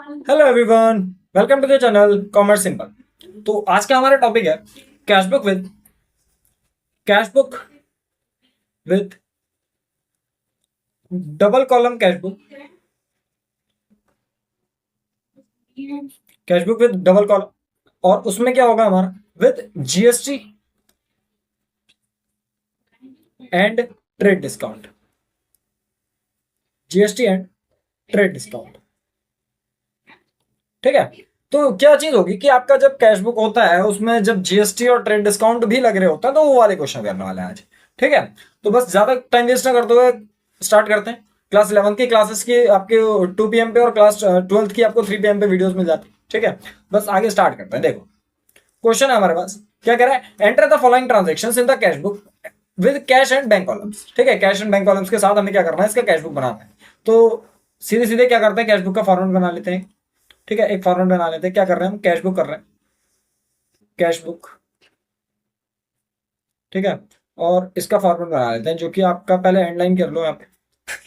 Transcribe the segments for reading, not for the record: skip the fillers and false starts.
Hello everyone, welcome to the channel commerce simple. तो आज का हमारा टॉपिक है cash book with double column cash book with double column. और उसमें क्या होगा हमारा with GST and trade discount. GST and trade discount, ठीक है। तो क्या चीज होगी कि आपका जब कैश बुक होता है उसमें जब जीएसटी और ट्रेड डिस्काउंट भी लग रहे होता है, तो वो वाले क्वेश्चन करने वाले हैं आज, ठीक है। तो बस ज्यादा टाइम वेस्ट ना करते हुए स्टार्ट करते हैं। क्लास 11 की क्लासेस की आपके 2 PM पे और क्लास 12th की आपको 3 PM पे वीडियोस मिल जाती है, ठीक है। बस आगे स्टार्ट करते हैं। देखो क्वेश्चन है हमारे पास, क्या कह रहा है, enter the following transaction in the cash book with cash and bank columns. ठीक है, कैश एंड बैंक कॉलम्स के साथ हमें क्या करना है, इसका कैश बुक बनाना है। तो सीधे सीधे क्या करते हैं, कैश बुक का फॉर्मेट बना लेते हैं, ठीक है। एक फॉर्मेट बना लेते हैं, क्या कर रहे हैं हम, कैश बुक कर रहे हैं, कैश बुक, ठीक है। और इसका फॉर्मेट बना लेते हैं जो कि आपका पहले एंड लाइन कर लो यहाँ पे,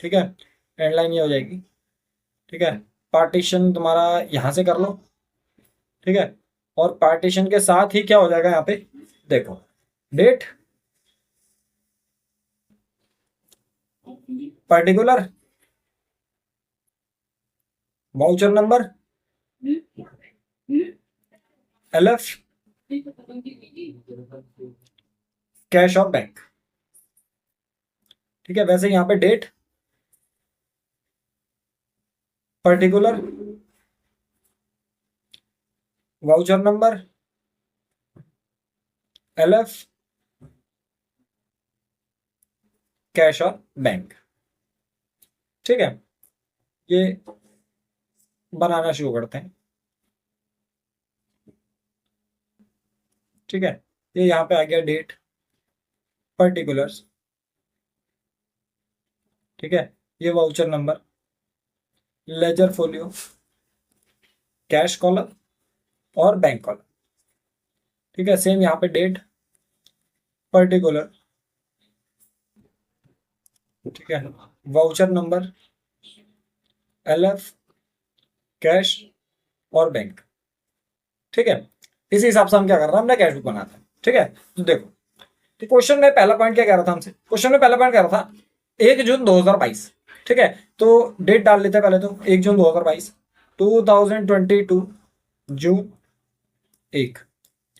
ठीक है। एंड लाइन ये हो जाएगी, ठीक है। पार्टीशन तुम्हारा यहां से कर लो, ठीक है। और पार्टीशन के साथ ही क्या हो जाएगा यहाँ पे, देखो date, particular, voucher number, LF, cash और बैंक, ठीक है। वैसे यहाँ पे date, particular, voucher number, LF, cash और बैंक, ठीक है। ये बनाना शुरू करते हैं, ठीक है। ये यहाँ पे आ गया डेट, पर्टिकुलर्स, ठीक है। ये voucher number, ledger folio, cash column और बैंक कॉलम, ठीक है। सेम यहाँ पे डेट, पर्टिकुलर, ठीक है, वाउचर नंबर, एलएफ, कैश और बैंक, ठीक है। इसी हिसाब से हम क्या कर रहे हैं, हमने कैश बुक बनाता है, ठीक है। तो देखो, तो क्वेश्चन में पहला पॉइंट क्या कह रहा था हमसे, क्वेश्चन में पहला पॉइंट कह रहा था 1 जून 2022, ठीक है। तो डेट डाल लेते हैं पहले, तो 1 जून 2022, 2022 जून 1,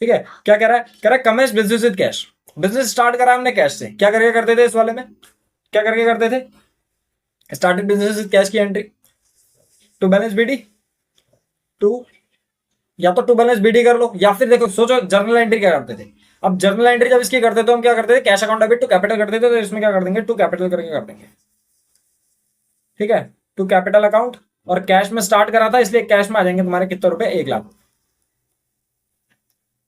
ठीक है। क्या कह रहा है, कह रहा है commence business with cash. Business start करा हमने कैश से, क्या करके करते थे इस वाले में, क्या करके करते थे, स्टार्टेड बिजनेस विद कैश की entry, to balance BD, to, या तो टू बैलेंस बीडी कर लो, या फिर देखो सोचो जर्नल एंट्री क्या करते थे। अब जर्नल एंट्री जब इसकी करते थे तो हम क्या करते थे, cash account debit to capital करते थे, तो इसमें क्या कर देंगे, टू कैपिटल करके कर देंगे, ठीक है। टू कैपिटल अकाउंट, और कैश में स्टार्ट करा था इसलिए कैश में आ जाएंगे तुम्हारे कितने रुपए, 1 लाख,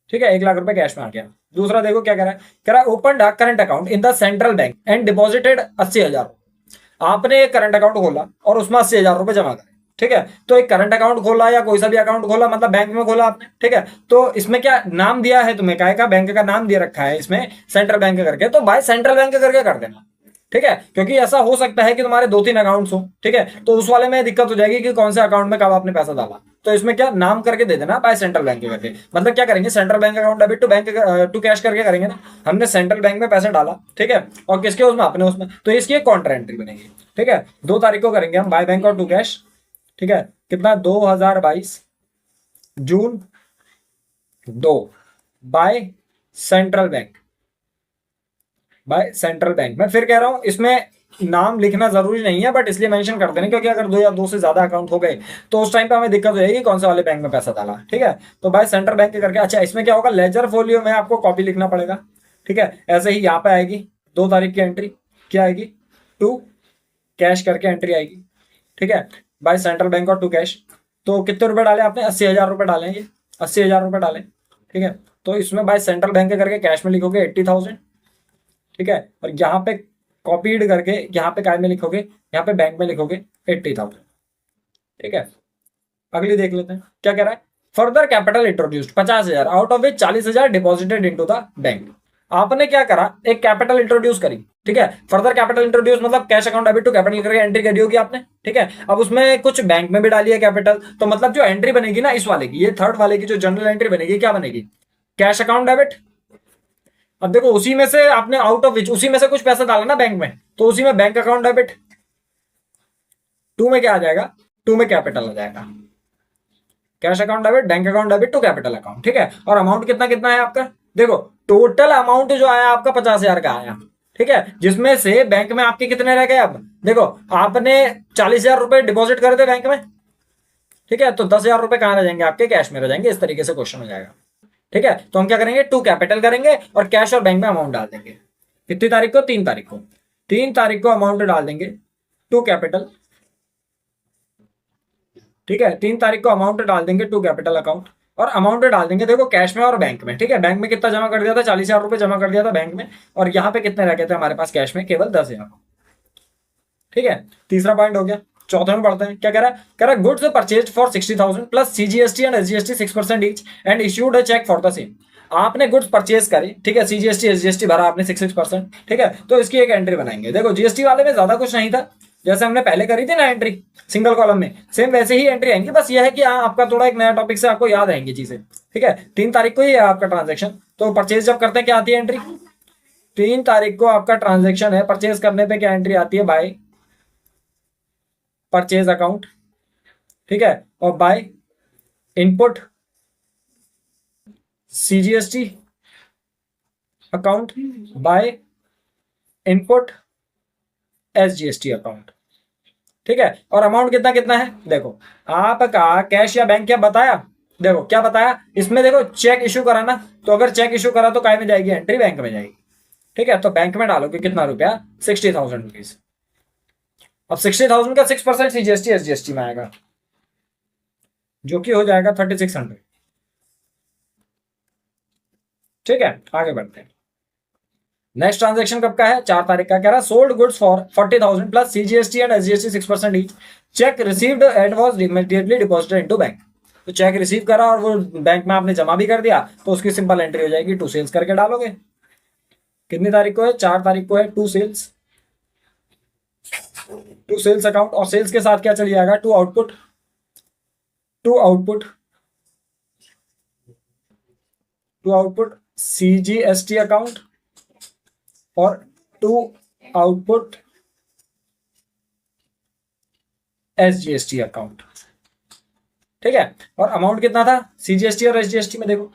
ठीक है। 1 लाख रुपए कैश में आ गया। दूसरा देखो क्या कह रहा है, कह रहा है open a current account in the central bank and deposited 80,000। आपने एक करंट अकाउंट खोला और उसमें 80,000 रुपए जमा करे, ठीक है। तो एक करंट अकाउंट खोला या कोई सा भी अकाउंट खोला, मतलब बैंक में खोला आपने, ठीक है। तो इसमें क्या नाम दिया है तुम्हें, काय का बैंक का नाम दिया रखा है इसमें सेंट्रल बैंक करके, तो भाई सेंट्रल बैंक करके कर देना, ठीक है। क्योंकि ऐसा हो सकता है कि तुम्हारे 2-3 अकाउंट्स हो, ठीक है। तो उस वाले में दिक्कत हो जाएगी कि कौन से अकाउंट में कब आपने पैसा डाला। तो इसमें क्या नाम करके दे देना बाय सेंट्रल बैंक करके, मतलब क्या करेंगे, central bank account debit to bank to cash करके करेंगे ना। हमने सेंट्रल बैंक में पैसा डाला, ठीक है, और किसके उसमें, अपने उसमें, तो इसकी एक कॉन्ट्रा एंट्री बनेगी, ठीक है। 2 तारीख को करेंगे हम बाय बैंक और टू कैश, ठीक है। कितना, 2022 जून 2, by central bank, by central bank. मैं फिर कह रहा हूं इसमें नाम लिखना जरूरी नहीं है, बट इसलिए मेंशन कर देना क्योंकि अगर 2 या 2 से ज्यादा अकाउंट हो गए तो उस टाइम पे हमें दिक्कत हो जाएगी कौन से वाले बैंक में पैसा डाला, ठीक है। तो बाय सेंट्रल बैंक करके, अच्छा इसमें क्या होगा, लेजर फोलियो में आपको कॉपी लिखना पड़ेगा, ठीक है। ऐसे ही यहाँ पे आएगी 2 तारीख की एंट्री, क्या आएगी, टू कैश करके एंट्री आएगी, ठीक है, बाय सेंट्रल बैंक और टू कैश। तो कितने रुपए डाले आपने, 80,000 रुपए डाले, ये 80,000 रुपए डाले, ठीक है। तो इसमें बाय सेंट्रल बैंक करके कैश में लिखोगे 80,000, ठीक है। और यहाँ पे कॉपीड करके यहाँ पे काय में लिखोगे, यहाँ पे बैंक में लिखोगे 80,000, ठीक है। अगली देख लेते हैं क्या कह रहा है, further capital introduced 50,000 out of which 40,000 deposited into the bank. आपने क्या करा, एक कैपिटल इंट्रोड्यूस करी, ठीक है। फर्दर कैपिटल इंट्रोड्यूस मतलब cash account debit to capital करके एंट्री करी होगी आपने, ठीक है। अब उसमें कुछ बैंक में भी डाली है कैपिटल, तो मतलब जो एंट्री बनेगी ना इस वाले की, ये थर्ड वाले की जो जनरल एंट्री बनेगी, क्या बनेगी, कैश अकाउंट डेबिट। अब देखो उसी में से आपने आउट ऑफ विच, उसी में से कुछ पैसा डाला ना बैंक में, तो उसी में बैंक अकाउंट डेबिट। टू में क्या आ जाएगा, टू में कैपिटल आ जाएगा, cash account debit, bank account debit to capital account, ठीक है। और अमाउंट कितना कितना है आपका, देखो टोटल अमाउंट जो आया आपका 50,000 का आया, ठीक है। जिसमें से बैंक में आपके कितने रह गए, अब देखो आपने 40,000 रुपए डिपॉजिट कर दे बैंक में, ठीक है। तो 10,000 रुपए कहां रह जाएंगे, आपके कैश में रह जाएंगे। इस तरीके से क्वेश्चन हो जाएगा, ठीक है। तो हम क्या करेंगे, टू कैपिटल करेंगे और कैश और बैंक में अमाउंट डाल देंगे। कितनी तारीख को, 3 तारीख को, 3 तारीख को अमाउंट डाल देंगे टू कैपिटल, ठीक है। 3 तारीख को अमाउंट डाल देंगे टू कैपिटल अकाउंट, और अमाउंट डाल देंगे देखो कैश में और बैंक में, ठीक है। बैंक में कितना जमा कर दिया था, 40,000 रुपए जमा कर दिया था बैंक में, और यहाँ पे कितने रह गए थे हमारे पास कैश में, केवल 10,000, ठीक है। तीसरा पॉइंट हो गया। चौथे में पढ़ते हैं, क्या कह रहा है goods purchase for 60,000 plus CGST and SGST 6% each and issued a cheque for the same. आपने गुड्स परचेज करी, ठीक है, सीजीएसटी एसजीएसटी भरा आपने 6%, ठीक है। तो इसकी एक एंट्री बनाएंगे। देखो जीएसटी वाले में ज्यादा कुछ नहीं था, जैसे हमने पहले करी थी ना एंट्री सिंगल कॉलम में, सेम वैसे ही एंट्री आएंगी। बस यह है कि आपका थोड़ा एक नया टॉपिक से आपको याद आएंगी चीजें, ठीक है। 3 तारीख को ही है आपका ट्रांजेक्शन, तो परचेज जब करते हैं क्या आती है एंट्री, 3 तारीख को आपका ट्रांजेक्शन है, परचेज करने पे क्या एंट्री आती है, बाय परचेज अकाउंट, ठीक है, और by input CGST account, by input SGST account, ठीक है। और अमाउंट कितना कितना है, देखो आपका कैश या बैंक क्या बताया, देखो क्या बताया इसमें, देखो चेक इशू करा ना, तो अगर चेक इशू करा तो काय में जाएगी एंट्री, बैंक में जाएगी, ठीक है। तो बैंक में डालोगे कितना रुपया, 60,000 रुपीज। अब 60,000 का 6% सीजीएसटी एसजीएसटी में आएगा, जो कि हो जाएगा 3600, ठीक है। आगे बढ़ते हैं। नेक्स्ट ट्रांजेक्शन कब का है, 4 तारीख का। कह रहा है sold goods for 40,000 plus CGST and SGST 6% each, check received and was immediately deposited into bank. तो चेक रिसीव करा और वो बैंक में आपने जमा भी कर दिया, तो उसकी सिंपल एंट्री हो जाएगी, टू सेल्स करके डालोगे। कितनी तारीख को है, 4 तारीख को है, to sales, to sales account. और सेल्स के साथ क्या चल जाएगा, to output, to output, to output CGST account और टू आउटपुट एसजीएसटी अकाउंट, ठीक है। और अमाउंट कितना था सीजीएसटी और एसजीएसटी में, देखो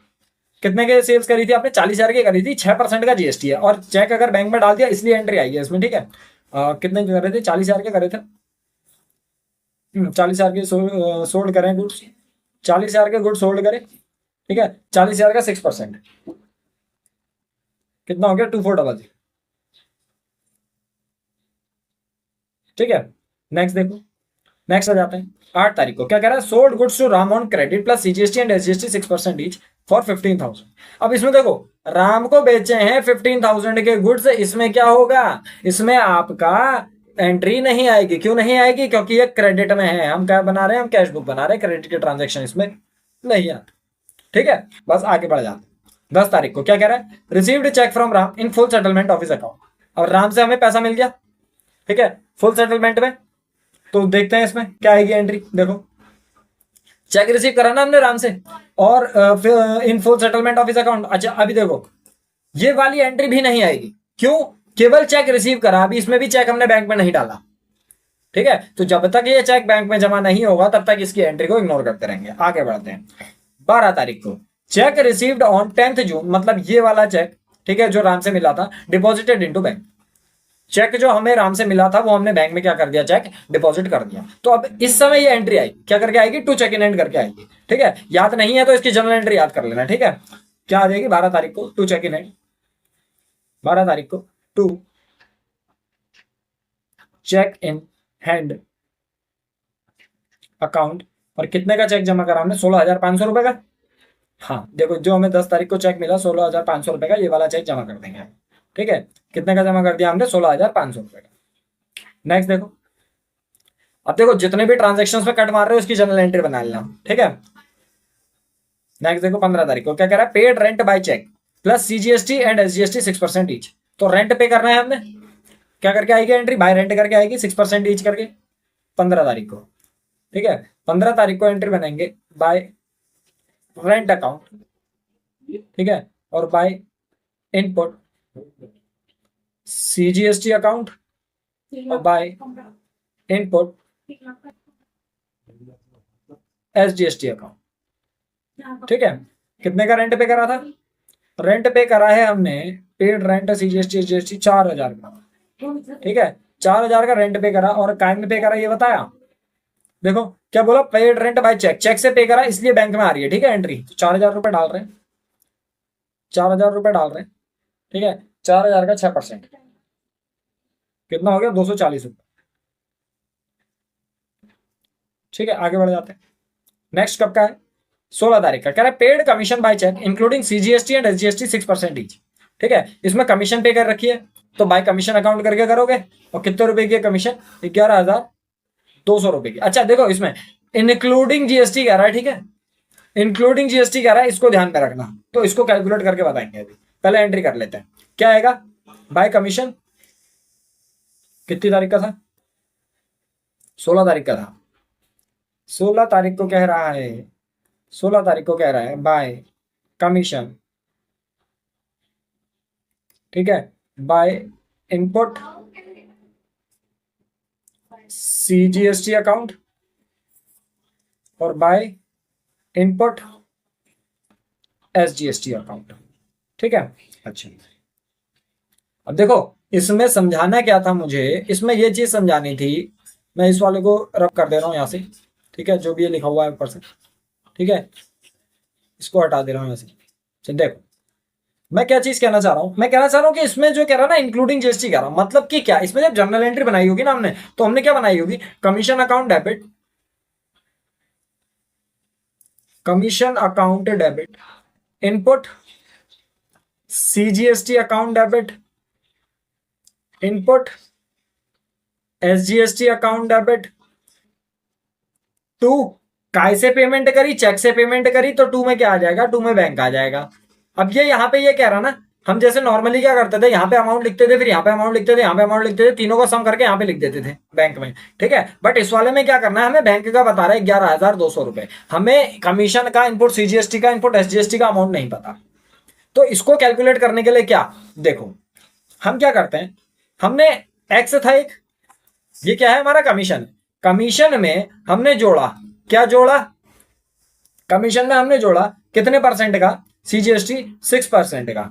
कितने के सेल्स करी थी आपने, 40,000 की करी थी, 6% का जीएसटी है, और चेक अगर बैंक में डाल दिया इसलिए एंट्री आई है इसमें, ठीक है। कितने के करे थे, 40,000 के करे थे, 40,000 के सोल्ड करें गुड्स, 40,000 के गुड्स सोल्ड करें, ठीक है। 40,000 का 6% कितना हो गया, 2400, ठीक है। नेक्स्ट देखो, नेक्स्ट आ जाते हैं। 8 तारीख को क्या कह रहा है, sold goods to Ram on credit plus CGST and SGST 6% each for 15,000। अब इसमें देखो राम को बेचे हैं 15,000 के गुड्स, इसमें क्या होगा, इसमें आपका एंट्री नहीं आएगी। क्यों नहीं आएगी, क्योंकि ये क्रेडिट में है, हम क्या बना रहे हैं, हम कैश बुक बना रहे हैं, क्रेडिट के ट्रांजेक्शन इसमें नहीं आते, ठीक है। बस आगे बढ़ जाते। 10 तारीख को क्या कह रहा है, received cheque from Ram in full settlement of his account. और राम से हमें पैसा मिल गया, ठीक है, फुल सेटलमेंट में। तो देखते हैं इसमें क्या आएगी एंट्री, देखो चेक रिसीव करा ना हमने राम से, और फिर इन full settlement of his account. अच्छा अभी देखो ये वाली एंट्री भी नहीं आएगी, क्यों, केवल चेक रिसीव करा, अभी इसमें भी चेक हमने बैंक में नहीं डाला, ठीक है। तो जब तक ये चेक बैंक में जमा नहीं होगा तब तक इसकी एंट्री को इग्नोर करते रहेंगे। आगे बढ़ते हैं। 12 तारीख को चेक रिसीव्ड ऑन 10th जून, मतलब ये वाला चेक, ठीक है, जो राम से मिला था, डिपॉजिटेड इनटू बैंक। चेक जो हमें राम से मिला था वो हमने बैंक में क्या कर दिया, चेक डिपॉजिट कर दिया। तो अब इस समय ये एंट्री आई, क्या करके आएगी, टू चेक इन हैंड करके आएगी, ठीक है। याद नहीं है तो इसकी जनरल एंट्री याद कर लेना, ठीक है। क्या आ जाएगी, 12 तारीख को टू चेक इन हैंड, 12 तारीख को to cheque in hand account. और कितने का चेक जमा करा हमने, 16,500 रुपए का। हाँ देखो जो हमें 10 तारीख को चेक मिला 16,500 रुपए का, ये वाला चेक जमा कर देंगे, ठीक है। कितने का जमा कर दिया हमने, 16,500 रुपए का। नेक्स्ट देखो, अब देखो जितने भी ट्रांजेक्शन में कट मार रहे हो उसकी जनरल एंट्री बना लेना, ठीक है। नेक्स्ट देखो 15 तारीख को क्या कह रहा है, paid rent by cheque plus CGST and SGST 6% each. तो रेंट पे करना है हमने, क्या करके आएगी एंट्री, बाय रेंट करके आएगी 6% ईच करके 15 तारीख को। ठीक है, 15 तारीख को एंट्री बनाएंगे बाय रेंट अकाउंट। ठीक है, और बाय इनपुट सीजीएसटी अकाउंट और बाय इनपुट एसजीएसटी अकाउंट। ठीक है, कितने का रेंट पे करा था, रेंट पे करा है हमने पेड रेंट सीजीएसटी एसजीएसटी 4000 का। ठीक है, 4000 का रेंट पे करा और काय में पे करा ये बताया। देखो क्या बोला, paid rent by cheque, cheque से पे करा इसलिए बैंक में आ रही है। ठीक है, एंट्री तो 4000 रुपए डाल रहे हैं, 4000 रुपए डाल रहे हैं। ठीक है, 4000 का 6% कितना हो गया, 240 रुपए। ठीक है, आगे बढ़ जाते हैं। नेक्स्ट कब का है, 16 तारीख का। कह रहा है paid commission by cheque including CGST and SGST 6% each. ठीक है, इसमें कमीशन पे कर रखी है तो बाय कमीशन अकाउंट करके करोगे। और कितने रुपए की कमीशन, 11,200 रुपए की। अच्छा देखो इसमें इंक्लूडिंग जीएसटी कह रहा है। ठीक है, इंक्लूडिंग जीएसटी कह रहा है, इसको ध्यान में रखना, तो इसको कैलकुलेट करके बताएंगे। अभी पहले एंट्री कर लेते हैं, क्या आएगा बाय कमीशन कितनी तारीख का था, 16 तारीख का था। 16 तारीख को कह रहा है, 16 तारीख को कह रहा है बाय कमीशन। ठीक है, बाय इनपुट सीजीएसटी अकाउंट और बाय इनपुट एसजीएसटी अकाउंट। ठीक है, अच्छा अब देखो इसमें समझाना क्या था मुझे, इसमें ये चीज समझानी थी। मैं इस वाले को रब कर दे रहा हूं यहां से। ठीक है, जो भी ये लिखा हुआ है ऊपर से। ठीक है, इसको हटा दे रहा हूं यहां से। देखो मैं क्या चीज कहना चाह रहा हूं, मैं कहना चाह रहा हूं कि इसमें जो कह रहा ना इंक्लूडिंग जीएसटी कह रहा, मतलब कि क्या, इसमें जब जर्नल एंट्री बनाई होगी ना हमने, तो हमने क्या बनाई होगी, commission account debit, commission account debit, input CGST account debit, input SGST account debit. To काय से पेमेंट करी, चेक से पेमेंट करी, तो टू में क्या आ जाएगा, टू में बैंक आ जाएगा। अब ये यहाँ पे ये कह रहा ना, हम जैसे नॉर्मली क्या करते थे, यहाँ पे अमाउंट लिखते थे, फिर यहाँ पे अमाउंट लिखते थे, यहाँ पे अमाउंट लिखते थे, तीनों का सम करके यहाँ पे लिख देते थे बैंक में। ठीक है, बट इस वाले में क्या करना है, हमें बैंक का बता रहा है 11,200 रुपए, हमें कमीशन का इनपुट सीजीएसटी का इनपुट एसजीएसटी का अमाउंट नहीं पता। तो इसको कैलकुलेट करने के लिए क्या, देखो हम क्या करते हैं, हमने एक्स था एक, ये क्या है हमारा कमीशन, कमीशन में हमने जोड़ा, क्या जोड़ा, कमीशन में हमने जोड़ा कितने परसेंट का, सीजीएसटी 6% का।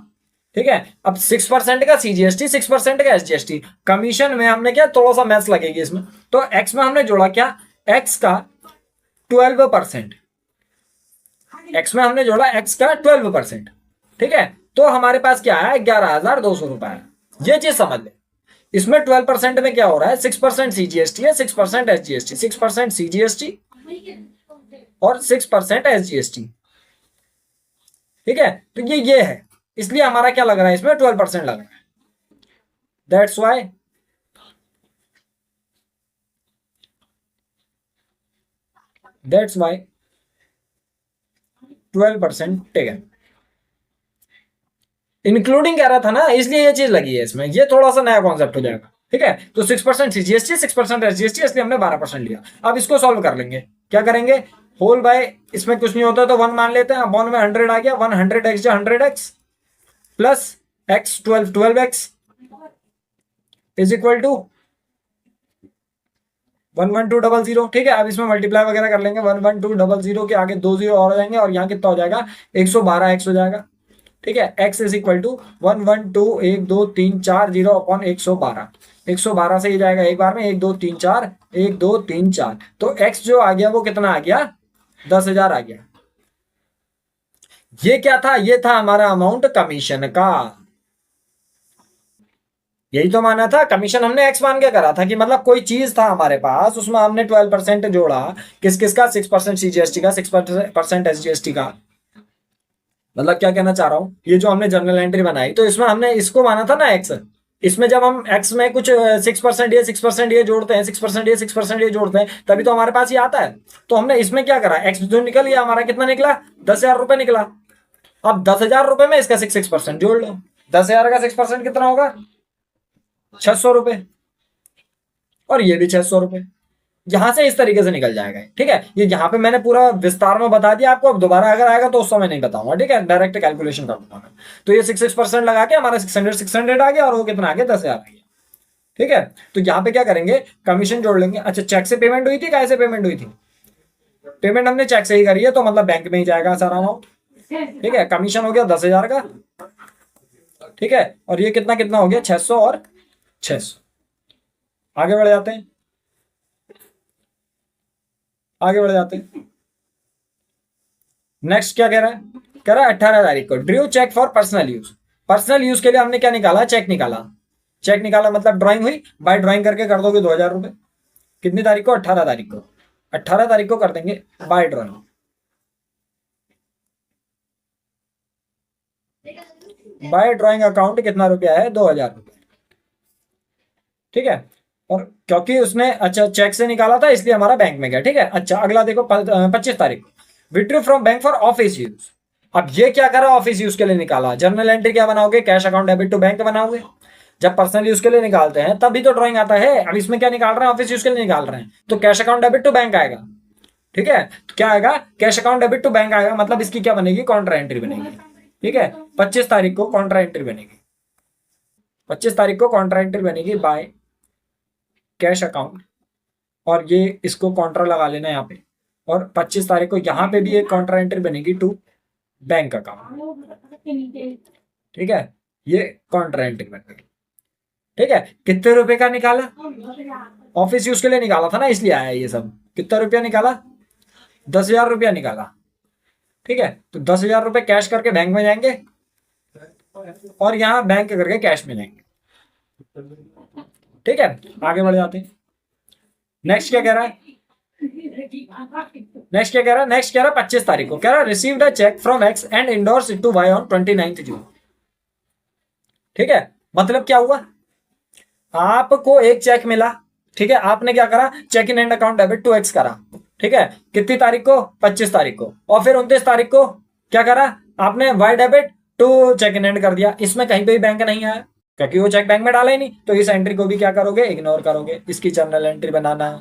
ठीक है, अब 6% का सीजीएसटी, 6% का एसजीएसटी, कमीशन में हमने क्या, थोड़ा सा मैथ्स लगेगी इसमें, तो एक्स में हमने जोड़ा क्या, एक्स का 12%, एक्स में हमने जोड़ा एक्स का 12%। ठीक है, तो हमारे पास क्या है, 11,200 रुपए। ये चीज समझ ले, इसमें 12% में क्या हो रहा है, 6% सीजीएसटी है, 6% एसजीएसटी, 6% सीजीएसटी और 6% एसजीएसटी। ठीक है, तो ये है, इसलिए हमारा क्या लग रहा है, इसमें 12% लग रहा है। That's why that's why 12% taken. Including कह रहा था ना, इसलिए ये चीज लगी है इसमें, ये थोड़ा सा नया कॉन्सेप्ट हो जाएगा। ठीक है, तो 6% सीजीएसटी, 6% एसजीएसटी, इसलिए हमने 12% लिया। अब इसको सॉल्व कर लेंगे, क्या करेंगे, होल बाय, इसमें कुछ नहीं होता तो 1 मान लेते हैं, अपॉन में 100 आ गया, 100x जो 100x प्लस x 12x is equal to 11200। ठीक है, अब इसमें मल्टीप्लाई वगैरह कर लेंगे, 11200 के आगे 2 जीरो और हो जाएंगे, और यहाँ कितना हो जाएगा, 112x हो जाएगा। ठीक है, x is equal to 112 upon 112, 112 से ही जाएगा एक बार में, 1 2 3 4, 1 2 3 4, तो x जो आ गया वो कितना आ गया, 10,000 आ गया। ये क्या था, ये था हमारा अमाउंट कमीशन का, यही तो माना था, कमीशन हमने एक्स मान के करा था कि मतलब कोई चीज था हमारे पास, उसमें हमने 12% जोड़ा, किस किस का, 6% सीजीएसटी का, 6% एसजीएसटी का। मतलब क्या कहना चाह रहा हूं, ये जो हमने जर्नल एंट्री बनाई, तो इसमें हमने इसको माना था ना एक्स, इसमें जब हम एक्स में कुछ 6% ये 6% ये जोड़ते हैं, 6% ये 6% ये जोड़ते हैं, तभी तो हमारे पास ये आता है। तो हमने इसमें क्या करा, एक्स जो निकल गया हमारा, कितना निकला, 10,000 रुपए निकला। अब 10,000 रुपए में इसका 6% जोड़ लो। 10,000 का 6% कितना होगा? 600 रुपए। और ये भी 600 रुपए। यहां से इस तरीके से निकल जाएगा, ठीक है। ये यहाँ पे मैंने पूरा विस्तार में बता दिया आपको, अब दोबारा अगर आएगा तो उस समय नहीं बताऊंगा, ठीक है, डायरेक्ट कैलकुलेशन कर दूंगा मैं। तो ये 6% लगा के हमारा 600 आ गया, और वो कितना आ गया? 10,000 आ गया, ठीक है। तो यहाँ पे क्या करेंगे, कमीशन जोड़ लेंगे। अच्छा, चेक से पेमेंट हुई थी, कैसे पेमेंट हुई थी? पेमेंट हमने चेक से ही करी है, तो मतलब बैंक में ही जाएगा सारा अमाउंट, ठीक है। कमीशन हो गया 10,000 का, ठीक है। और ये कितना कितना हो गया? 600 और 600। आगे बढ़ जाते हैं, आगे बढ़ जाते हैं। नेक्स्ट क्या कह रहा है? कह रहा है 18 तारीख को drew cheque for personal use. Personal use के लिए हमने क्या निकाला? चेक निकाला। चेक निकाला मतलब ड्राइंग हुई, बाय ड्राइंग करके कर दोगे 2,000 रुपए। कितनी तारीख को? 18 तारीख को। 18 तारीख को कर देंगे by drawing. By drawing account कितना रुपया है? 2,000 रुपये, ठीक है। और क्योंकि उसने अच्छा चेक से निकाला था इसलिए हमारा बैंक में गया, ठीक है। अच्छा, अगला देखो 25 तारीख को withdrew from bank for office use. अब ये क्या करा? ऑफिस यूज के लिए निकाला। जर्नल एंट्री क्या बनाओगे? Cash account debit to bank बनाओगे। जब पर्सनल यूज के लिए निकालते हैं तभी तो ड्राइंग आता है। अब इसमें क्या निकाल रहे हैं? ऑफिस यूज के लिए निकाल रहे हैं, तो cash account debit to bank आएगा, ठीक है। तो क्या आएगा? Cash account debit to bank आएगा, मतलब इसकी क्या बनेगी? कॉन्ट्रा एंट्री बनेगी, ठीक है। 25 तारीख को कॉन्ट्रा एंट्री बनेगी। 25 तारीख को कॉन्ट्रा एंट्री बनेगी बाय कैश अकाउंट, और ये इसको कॉन्ट्रा लगा लेना यहाँ पे। और 25 तारीख को यहाँ पे भी एक कॉन्ट्रा एंट्री बनेगी टू बैंक अकाउंट, ठीक है। ये कॉन्ट्रा एंट्री बन गई, ठीक है। कितने रुपए का निकाला? ऑफिस यूज के लिए निकाला था ना, इसलिए आया ये सब। कितना रुपया निकाला? 10,000 रुपया निकाला, ठीक है। तो 10,000 रुपए कैश करके बैंक में जाएंगे, और यहाँ बैंक करके कैश में जाएंगे, ठीक है। आगे बढ़ जाते हैं। नेक्स्ट क्या कह रहा है? नेक्स्ट क्या कह रहा है? नेक्स्ट कह रहा है 25 तारीख को, कह रहा है received a cheque from X and endorse it to Y on 29 June, ठीक है। मतलब क्या हुआ? आपको एक चेक मिला, ठीक है। आपने क्या करा? Cheque in hand account debit to X करा, ठीक है। कितनी तारीख को? 25 तारीख को। और फिर 29 तारीख को क्या करा? आपने Y debit to cheque in hand कर दिया। इसमें कहीं पे भी बैंक नहीं आया, क्योंकि वो चेक बैंक में डाला ही नहीं। तो इस एंट्री को भी क्या करोगे? इग्नोर करोगे, इसकी जर्नल एंट्री बनाना,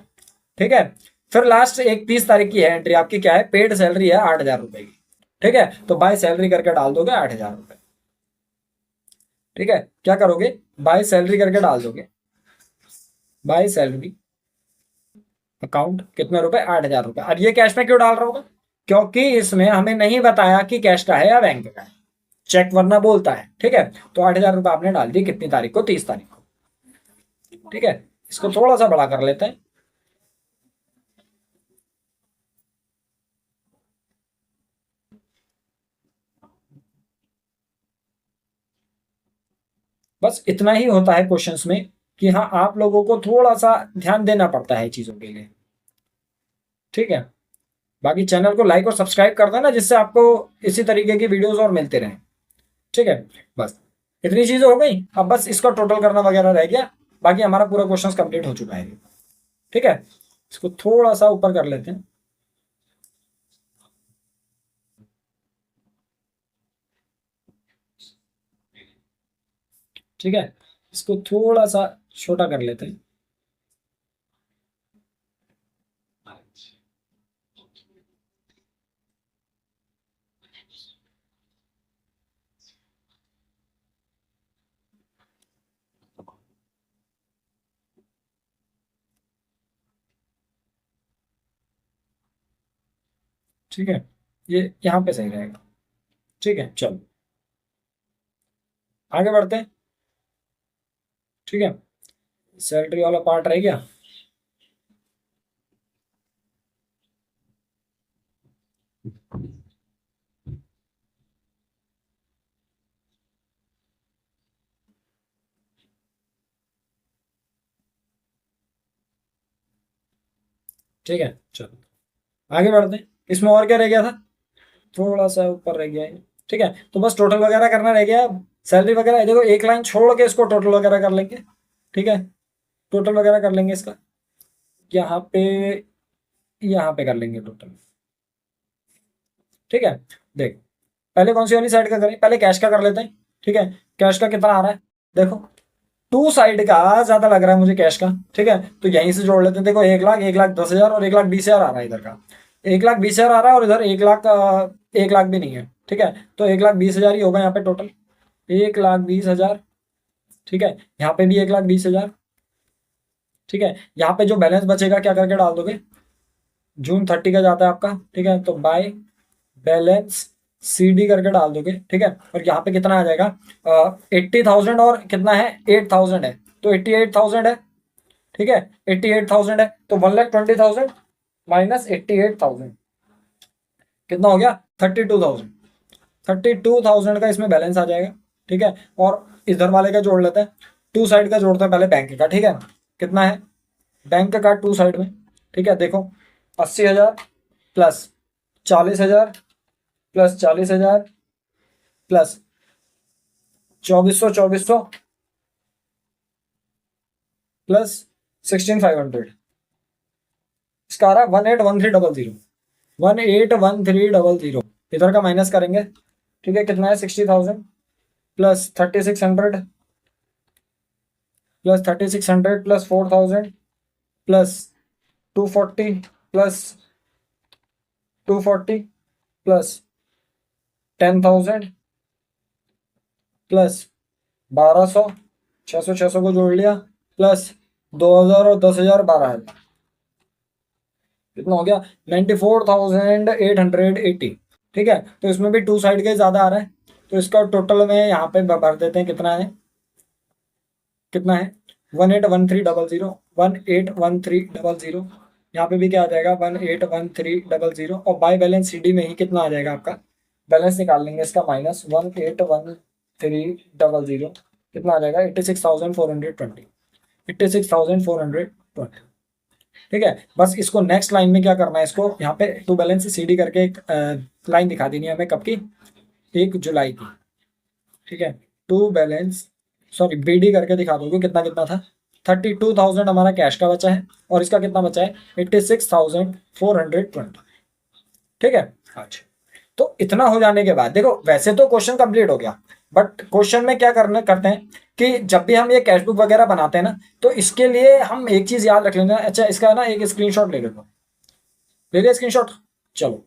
ठीक है। फिर लास्ट एक 30 तारीख की है एंट्री आपकी, क्या है? पेड सैलरी है 8,000 रुपए की, ठीक है। तो बाय सैलरी करके डाल दोगे 8,000 रुपए, ठीक है। क्या करोगे? बाय सैलरी करके डाल दोगे। बाय सैलरी अकाउंट कितने रुपए? 8,000 रुपए। अब ये कैश में क्यों डाल रहा होगा? क्योंकि इसमें हमें नहीं बताया कि कैश का है या बैंक का है, चेक वरना बोलता है, ठीक है। तो 8,000 रुपए आपने डाल दी कितनी तारीख को? 30 तारीख को, ठीक है। इसको थोड़ा सा बड़ा कर लेते हैं, बस इतना ही होता है क्वेश्चंस में, कि हाँ आप लोगों को थोड़ा सा ध्यान देना पड़ता है चीजों के लिए, ठीक है। बाकी चैनल को लाइक और सब्सक्राइब कर देना, जिससे आपको इसी तरीके की वीडियोस और मिलते रहें, ठीक है। बस इतनी चीजें हो गई। अब बस इसका टोटल करना वगैरह रह गया, बाकी हमारा पूरा क्वेश्चन कंप्लीट हो चुका है, ठीक है। इसको थोड़ा सा ऊपर कर लेते हैं, ठीक है। इसको थोड़ा सा छोटा कर लेते हैं, ठीक है। ये यहाँ पे सही रहेगा, ठीक है। चलो आगे बढ़ते हैं, ठीक है। सैलरी वाला पार्ट रह गया। ठीक है, चलो आगे बढ़ते हैं। इसमें और क्या रह गया था? थोड़ा सा ऊपर रह गया है, ठीक है। तो बस टोटल वगैरह करना रह गया। सैलरी वगैरह देखो, एक लाइन छोड़ के इसको टोटल वगैरह कर लेंगे, ठीक है। टोटल वगैरह कर लेंगे इसका, यहाँ पे, यहाँ पे कर लेंगे टोटल, ठीक है। देख, पहले कौन सी वाली साइड का करें, पहले कैश का कर लेते हैं। ठीक है, कैश का कितना आ रहा है देखो, टू साइड का ज्यादा लग रहा है मुझे कैश का। ठीक है, तो यहीं से जोड़ लेते हैं। देखो 1 लाख, 1,10,000 और 1,20,000 आ रहा है इधर का। 1,20,000 आ रहा है और इधर 1 लाख, 1 लाख भी नहीं है। ठीक है, तो 1,20,000 ही होगा यहाँ पे टोटल, 1,20,000। ठीक है, यहाँ पे भी 1,20,000। ठीक है, यहाँ पे जो बैलेंस बचेगा क्या करके डाल दोगे, जून 30 का जाता है आपका। ठीक है, तो बाय बैलेंस CD करके डाल दोगे। ठीक है, और यहाँ पे कितना आ जाएगा, 80,000 और कितना है 8,000 है, तो 88,000 है। ठीक है, 88,000 है, तो 1,20,000 माइनस 88,000 कितना हो गया, 32,000। 32,000 का इसमें बैलेंस आ जाएगा। ठीक है, और इधर वाले का जोड़ लेते हैं, टू साइड का जोड़ते हैं पहले बैंक का। ठीक है, कितना है बैंक का टू साइड में। ठीक है, देखो 80,000 प्लस 40,000 प्लस 40,000 प्लस 2,400 2,400 प्लस 16,500, इसका आ रहा है 1,81300। 1,81300 इधर का माइनस करेंगे। ठीक है, कितना है 60,000 plus 3,600 plus 3,600 plus 4,000 plus 240 plus 240 plus 10,000 plus 1,200, 600 600 को जोड़ लिया, प्लस 2,000 और 10,000 12,000, कितना हो गया 94,880। ठीक है, तो इसमें भी टू साइड का ही ज्यादा आ रहा है, तो इसका टोटल में यहाँ पे भर देते हैं, कितना है, कितना है 1,81300, 1,81300। यहाँ पे भी क्या आ जाएगा 1,81300, और बाय बैलेंस CD में ही कितना आ जाएगा आपका, बैलेंस निकाल लेंगे इसका, माइनस 1,81300 कितना आ जाएगा 86,420, 86,420। ठीक है, बस इसको नेक्स्ट लाइन में क्या करना है, इसको यहाँ पे टू बैलेंस CD करके एक लाइन दिखा देनी है हमें, कब की, 1 जुलाई की। ठीक है, टू बैलेंस सॉरी BD करके दिखा दोगे, कितना कितना था, 32,000 हमारा कैश का बचा है, और इसका कितना बचा है 86,420। ठीक है, अच्छा, तो इतना हो जाने के बाद देखो, वैसे तो क्वेश्चन कंप्लीट हो गया, बट क्वेश्चन में क्या करते हैं कि जब भी हम ये कैश बुक वगैरह बनाते हैं ना, तो इसके लिए हम एक चीज याद रख लेना। अच्छा, इसका ना एक स्क्रीनशॉट ले लेते, ले लिया स्क्रीनशॉट। चलो,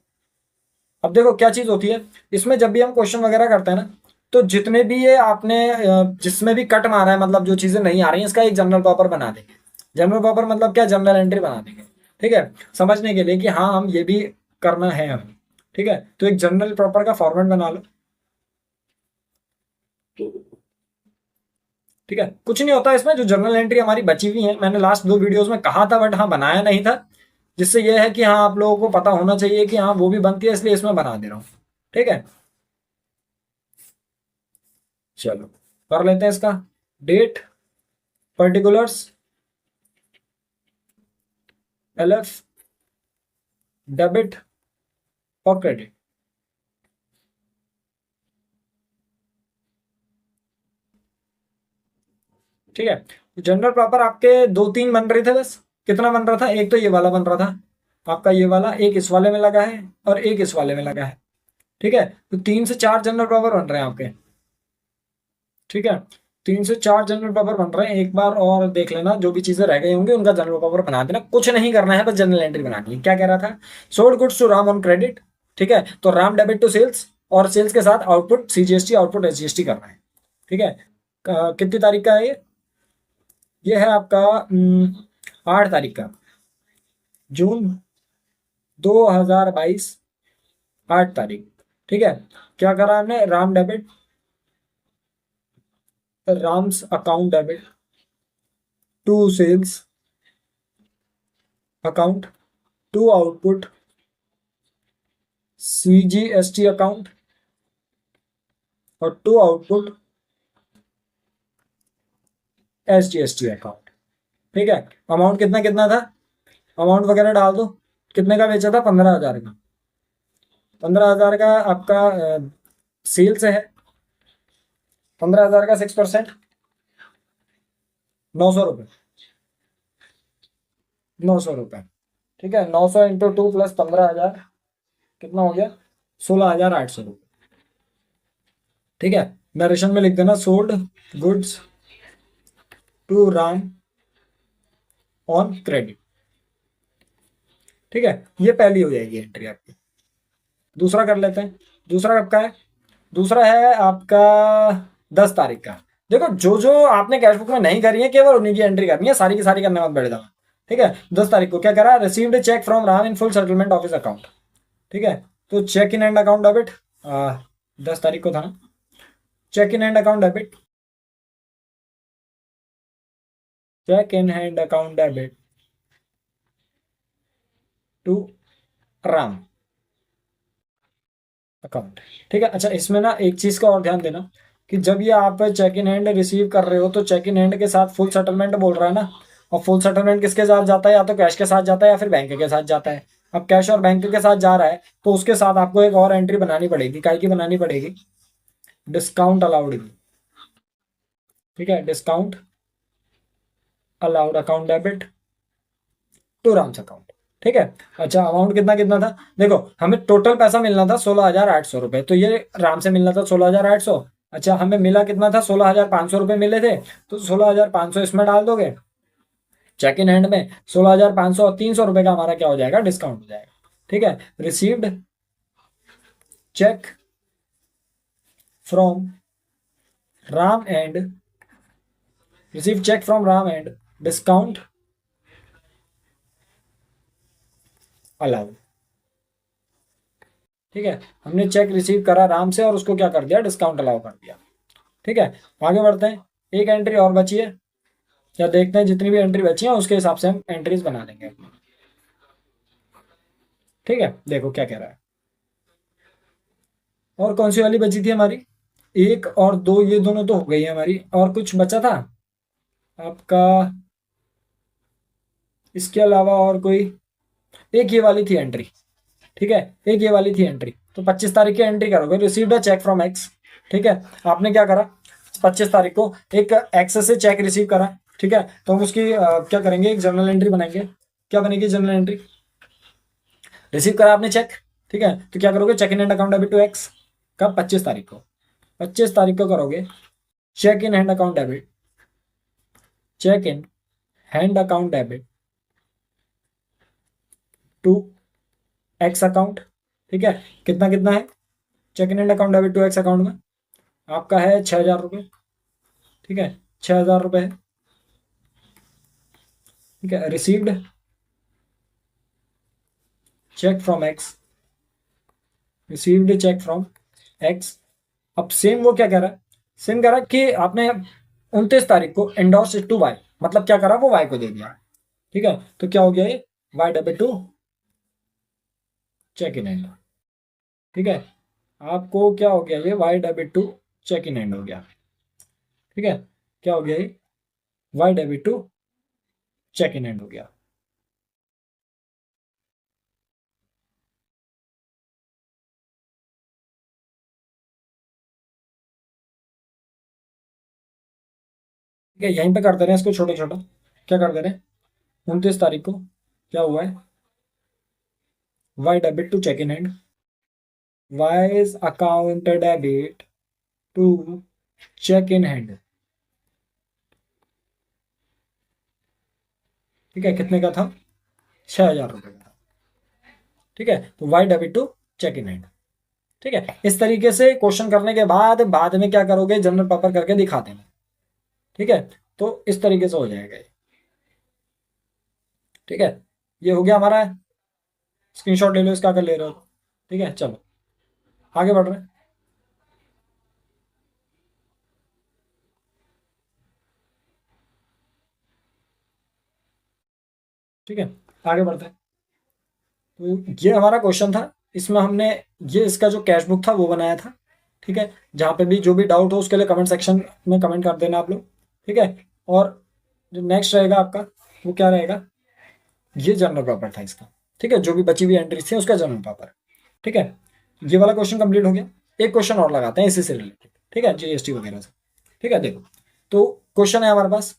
अब देखो क्या चीज होती है इसमें, जब भी हम क्वेश्चन वगैरह करते हैं ना, तो जितने भी ये आपने जिसमें भी कट मारा है, मतलब जो चीजें नहीं आ रही हैं, इसका एक जनरल पेपर बना देंगे। जनरल पेपर मतलब क्या, जनरल एंट्री बना देंगे। ठीक है, समझने के लिए कि हाँ हम ये भी करना है हमें। ठीक है, तो एक जनरल पेपर का फॉर्मेट बना लो। ठीक है, कुछ नहीं होता इसमें, जो जनरल एंट्री हमारी बची हुई है, मैंने लास्ट 2 वीडियोस में कहा था, बट हाँ बनाया नहीं था, जिससे यह है कि हाँ आप लोगों को पता होना चाहिए कि हाँ वो भी बनती है, इसलिए इसमें बना दे रहा हूँ। ठीक है, चलो कर लेते हैं इसका, डेट, पर्टिकुलर्स, LF, डेबिट और क्रेडिट। ठीक है, जनरल प्रॉपर आपके 2-3 बन रहे थे बस। कितना बन रहा था, एक तो ये वाला बन रहा था आपका, ये वाला एक इस वाले में लगा है और एक इस वाले में लगा है। ठीक है, तो 3 से 4 जनरल प्रॉपर बन रहे हैं आपके। ठीक है, 3 से 4 जनरल पेपर बन रहे हैं, एक बार और देख लेना, जो भी चीजें रह गई होंगी उनका जनरल पेपर बना देना, कुछ नहीं करना है, बस जनरल एंट्री बनानी है। क्या कह रहा था, sold goods to Ram on credit. ठीक है, तो राम डेबिट टू सेल्स, और सेल्स के साथ आउटपुट CGST आउटपुट SGST करना है। ठीक है, कितनी तारीख का है ये है आपका 8 तारीख का, जून 2022, 8 तारीख। ठीक है, क्या करा हमने, Ram debit, Ram's account debit to sales account to output CGST account और टू आउटपुट SGST अकाउंट। ठीक है, अमाउंट कितना कितना था, अमाउंट वगैरह डाल दो, कितने का बेचा था, 15,000 का। 15,000 का आपका सेल्स है, 15,000 का 6%, 900 रुपये, 900 रुपये। ठीक है, 900 इंटू 2 प्लस 15,000 कितना हो गया, 16,800 रुपये। ठीक है, नरेशन में लिख देना sold goods to Ram on credit. ठीक है, ये पहली हो जाएगी एंट्री आपकी। दूसरा कर लेते हैं, दूसरा कब का है? दूसरा है आपका 10 तारीख का। देखो जो जो आपने कैश बुक में नहीं करी है केवल उन्हीं की एंट्री करनी है, सारी की सारी करने मत बैठ जाना। ठीक है, 10 तारीख को क्या करा? Received cheque from Ram in full settlement of his account. ठीक है, तो cheque in hand account debit 10 तारीख को था ना, cheque in hand account debit, cheque in hand account debit to Ram account. ठीक है, अच्छा इसमें ना एक चीज का और ध्यान देना कि जब ये आप चेक इन हैंड रिसीव कर रहे हो तो चेक इन हैंड के साथ फुल सेटलमेंट बोल रहा है ना, और फुल सेटलमेंट किसके साथ जाता है? या तो कैश के साथ जाता है या फिर बैंक के साथ जाता है। अब कैश और बैंक के साथ जा रहा है तो उसके साथ आपको एक और एंट्री बनानी पड़ेगी, काय की बनानी पड़ेगी? डिस्काउंट अलाउड की। ठीक है, discount allowed account debit to Ram's account. ठीक है, अच्छा अमाउंट कितना कितना था? देखो हमें टोटल पैसा मिलना था 16,800 रुपए, तो ये राम से मिलना था 16,800। अच्छा हमें मिला कितना था? 16,500 रुपए मिले थे, तो 16,500 इसमें डाल दोगे चेक इन हैंड में। 16,500 और 300 रुपए का हमारा क्या हो जाएगा? डिस्काउंट हो जाएगा। ठीक है, received cheque from Ram and, receive cheque from Ram and discount allowed. ठीक है, हमने चेक रिसीव करा राम से और उसको क्या कर दिया? डिस्काउंट अलाउ कर दिया। ठीक है, आगे बढ़ते हैं, एक एंट्री और बची है, या देखते हैं जितनी भी एंट्री बची है उसके हिसाब से हम एंट्रीज बना लेंगे अपनी। ठीक है, देखो क्या कह रहा है, और कौन सी वाली बची थी हमारी? 1 और 2, ये दोनों तो हो गई है हमारी, और कुछ बचा था आपका इसके अलावा? और कोई एक ये वाली थी एंट्री। ठीक है, एक ये वाली थी एंट्री, तो 25 तारीख की एंट्री करोगे, received a cheque from X. ठीक है, आपने क्या करा? 25 तारीख को एक एक्स से चेक रिसीव करा। ठीक है, तो हम उसकी क्या करेंगे? एक जर्नल एंट्री बनाएंगे। क्या बनेगी जर्नल एंट्री? रिसीव करा आपने चेक, ठीक है, तो क्या करोगे? Cheque in hand account debit to X. कब? 25 तारीख को। 25 तारीख को करोगे cheque in hand account debit, cheque in hand account debit to X account. ठीक है, कितना कितना है cheque in hand account debit to X account में? आपका है 6,000 रुपये। ठीक है, 6,000 रुपये है। ठीक है, received cheque from X, received cheque from X. अब सेम वो क्या कह रहा है? सेम कह रहा है कि आपने 29 तारीख को एंडोर्स टू वाई, मतलब क्या करा? वो वाई को दे दिया। ठीक है, तो क्या हो गया ये? Y debit to cheque in hand. ठीक है, आपको क्या हो गया? ये Y debit to cheque in hand हो गया। ठीक है, क्या हो गया ये? Y debit to cheque in hand हो गया। ठीक है, यहीं पे कर दे रहे हैं इसको छोटा छोटा। क्या कर दे रहे हैं? 29 तारीख को क्या हुआ है? Y debit to cheque in hand, Y's account debit to cheque in hand. ठीक है, कितने का था? 6,000 रुपये का था। ठीक है, तो Y debit to cheque in hand. ठीक है, इस तरीके से क्वेश्चन करने के बाद में क्या करोगे? जनरल पेपर करके दिखा देना। ठीक है, तो इस तरीके से हो जाएगा ये। ठीक है, ये हो गया हमारा। स्क्रीनशॉट ले लो इसका अगर ले रहे हो। ठीक है, चलो आगे बढ़ रहे हैं। ठीक है, आगे बढ़ते हैं। तो ये हमारा क्वेश्चन था, इसमें हमने ये इसका जो कैश बुक था वो बनाया था। ठीक है, जहाँ पे भी जो भी डाउट हो उसके लिए कमेंट सेक्शन में कमेंट कर देना आप लोग। ठीक है, और जो नेक्स्ट रहेगा आपका वो क्या रहेगा? ये जनरल पेपर था इसका। ठीक है, जो भी बची हुई एंट्रीज थी उसका जनरल पेपर। ठीक है, ये वाला क्वेश्चन कंप्लीट हो गया। एक क्वेश्चन और लगाते हैं इसी से रिलेटेड। ठीक है, जीएसटी वगैरह से। ठीक है, देखो तो क्वेश्चन है हमारे पास।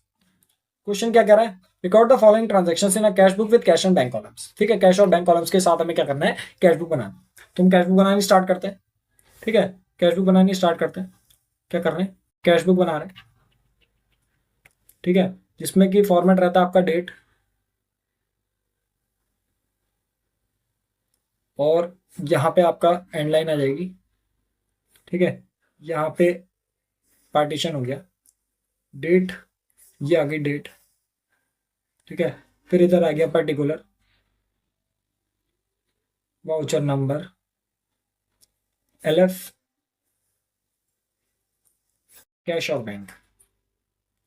क्वेश्चन क्या कह रहा है? Record the following transaction in a cash book with cash and bank columns. ठीक है, कैश और बैंक कॉलम्स के साथ हमें क्या करना है? कैश बुक बनाना। तो हम कैश बुक बनानी स्टार्ट करते हैं। ठीक है, कैश बुक बनानी स्टार्ट करते हैं। क्या कर रहे हैं, कैश बुक बना रहे हैं, ठीक है, जिसमें कि फॉर्मेट रहता है आपका डेट और यहाँ पे आपका एंड लाइन आ जाएगी, ठीक है, यहाँ पे पार्टीशन हो गया, डेट, ये आ गई डेट, ठीक है, फिर इधर आ गया particular, voucher number, LF, cash और बैंक,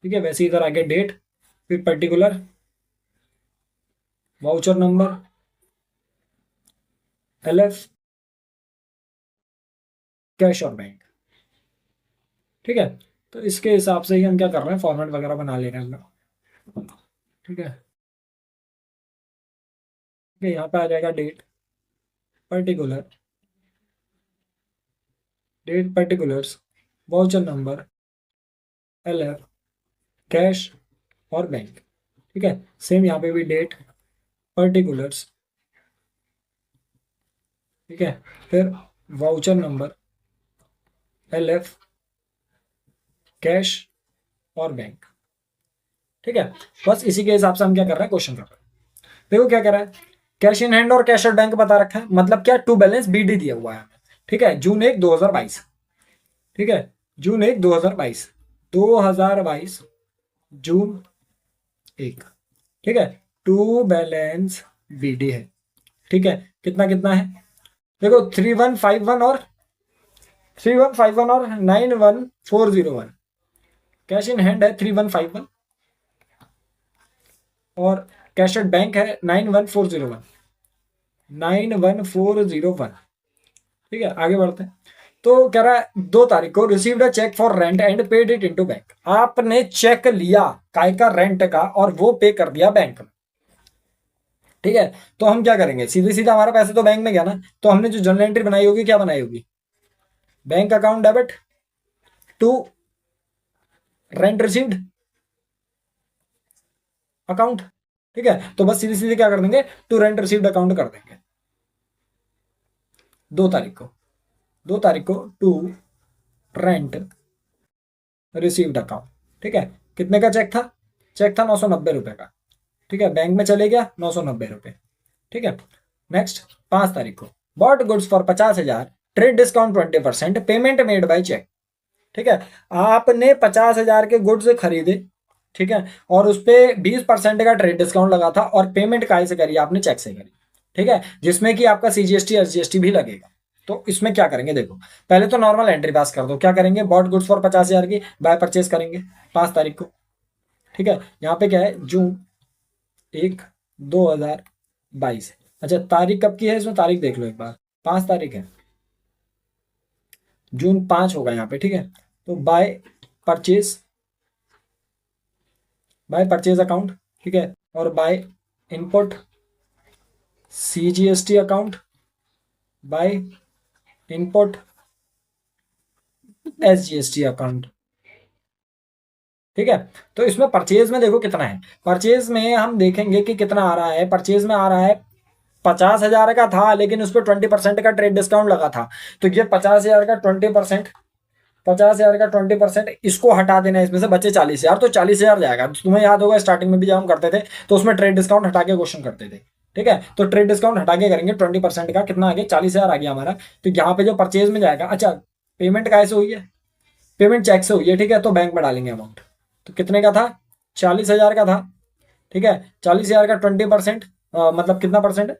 ठीक है, वैसे इधर आ गया डेट, फिर particular, voucher number, LF, cash और बैंक, ठीक है। तो इसके हिसाब से ही हम क्या कर रहे हैं, फॉर्मेट वगैरह बना ले रहे हैं हम लोग, ठीक है। यहाँ पे आ जाएगा date, particular, date particulars, voucher number, LF, cash और बैंक, ठीक है। सेम यहाँ पे भी डेट, पर्टिकुलर्स, ठीक है, फिर वाउचर नंबर, LF, कैश और बैंक, ठीक है। बस इसी के हिसाब से हम क्या कर रहे हैं, क्वेश्चन कर रहे हैं। देखो क्या कर रहा है, कैश इन हैंड और कैश एट बैंक बता रखा है, मतलब क्या, टू बैलेंस BD दिया हुआ है, ठीक है, जून 1 2022, ठीक है, जून 1 2022, 2022 जून 1, ठीक है, टू बैलेंस BD है, ठीक है, कितना कितना है, देखो 3151 और 3151 और 91401, कैश इन हैंड है 3151 और कैश एट बैंक है 91401, 91401, ठीक है। आगे बढ़ते हैं, तो कह रहा है 2 तारीख को received a cheque for rent and paid it into bank, आपने चेक लिया काय का, रेंट का, और वो पे कर दिया बैंक में, ठीक है। तो हम क्या करेंगे, सीधे सीधा हमारा पैसे तो बैंक में गया ना, तो हमने जो जर्नल एंट्री बनाई होगी, क्या बनाई होगी, bank account debit to rent received account, ठीक है। तो बस सीधे सीधे क्या कर देंगे, टू रेंट रिसीव्ड अकाउंट कर देंगे, 2 तारीख को, 2 तारीख को टू रेंट रिसीव्ड अकाउंट, ठीक है। कितने का चेक था, चेक था 990 रुपए का, ठीक है, बैंक में चले गया 990 रुपए, ठीक है। नेक्स्ट 5 तारीख को bought goods for 50,000, trade discount 20%, payment made by cheque, ठीक है। आपने 50,000 के गुड्स खरीदे, ठीक है, और उस पर 20% का ट्रेड डिस्काउंट लगा था, और पेमेंट काय से करी, आपने चेक से करी, ठीक है, जिसमें कि आपका CGST SGST भी लगेगा। तो इसमें क्या करेंगे, देखो पहले तो नॉर्मल एंट्री पास कर दो, क्या करेंगे, बॉट गुड्स फॉर 50,000 की बाय परचेज करेंगे 5 तारीख को, ठीक है। यहाँ पे क्या है, जून 1 2022, अच्छा तारीख कब की है, इसमें तारीख देख लो एक बार, 5 तारीख है, जून 5 होगा यहाँ पे, ठीक है। तो परचेज बाय परचेज अकाउंट, ठीक है, और by input CGST account, by input SGST account, ठीक है। तो इसमें परचेज में देखो कितना है, परचेज में हम देखेंगे कि कितना आ रहा है, परचेज में आ रहा है 50,000 का था, लेकिन उस पर 20% का ट्रेड डिस्काउंट लगा था, तो ये 50,000 का 20%, 50,000 का 20%, इसको हटा देना है, इसमें से बचे 40,000, तो 40,000 जाएगा। तो तुम्हें याद होगा स्टार्टिंग में भी जब हम करते थे तो उसमें ट्रेड डिस्काउंट हटा के क्वेश्चन करते थे, ठीक है। तो ट्रेड डिस्काउंट हटा के करेंगे 20% का, कितना आ गया, 40,000 आ गया हमारा। तो यहाँ पे जो परचेज में जाएगा, अच्छा पेमेंट कैसे हुई है, पेमेंट चेक से हुई है, ठीक है, तो बैंक में डालेंगे अमाउंट, तो कितने का था, 40,000 का था, ठीक है। 40,000 का 20%, मतलब कितना परसेंट है,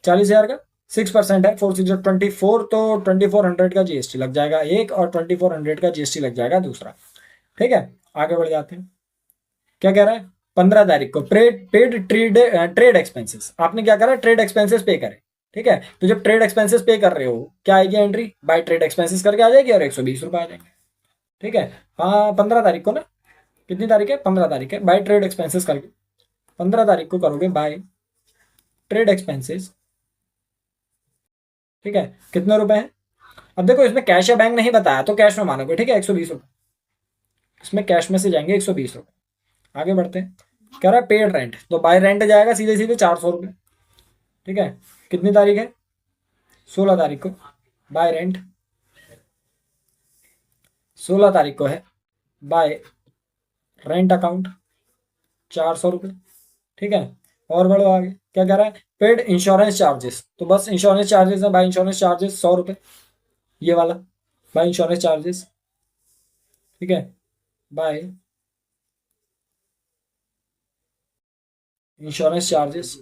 40,000 का 6% है, 4 6 24, तो 2400 का GST लग जाएगा एक, और 2400 का GST लग जाएगा दूसरा, ठीक है। आगे बढ़ जाते हैं, क्या कह रहा है, 15 तारीख को पेड ट्रेड एक्सपेंसेस, आपने क्या करा, ट्रेड एक्सपेंसेस पे करे, ठीक है। तो जब ट्रेड एक्सपेंसेस पे कर रहे हो, क्या आएगी एंट्री, बाय ट्रेड एक्सपेंसेस करके आ जाएगी, और 120 रुपए आ जाएंगे, ठीक है। हाँ 15 तारीख को ना, कितनी तारीख है, 15 तारीख है, बाय ट्रेड एक्सपेंसेस करके 15 तारीख को करोगे बाय ट्रेड एक्सपेंसेस, ठीक है, कितने रुपए हैं। अब देखो इसमें कैश या बैंक नहीं बताया, तो कैश में मानोगे, ठीक है, 120 रुपए, इसमें कैश में से जाएंगे 120 रुपए। आगे बढ़ते हैं, कह रहा है पेड रेंट, तो बाय रेंट जाएगा सीधे सीधे 400 रुपये, ठीक है। कितनी तारीख है, 16 तारीख को बाय रेंट, 16 तारीख को है बाय रेंट अकाउंट 400 रुपये। ठीक है, और बढ़ो आगे, क्या कह रहा है, पेड इंश्योरेंस चार्जेस, तो बस इंश्योरेंस चार्जेस है बाय इंश्योरेंस चार्जेस 100 रुपये, ये वाला बाय इंश्योरेंस चार्जेस। ठीक है, by insurance charges,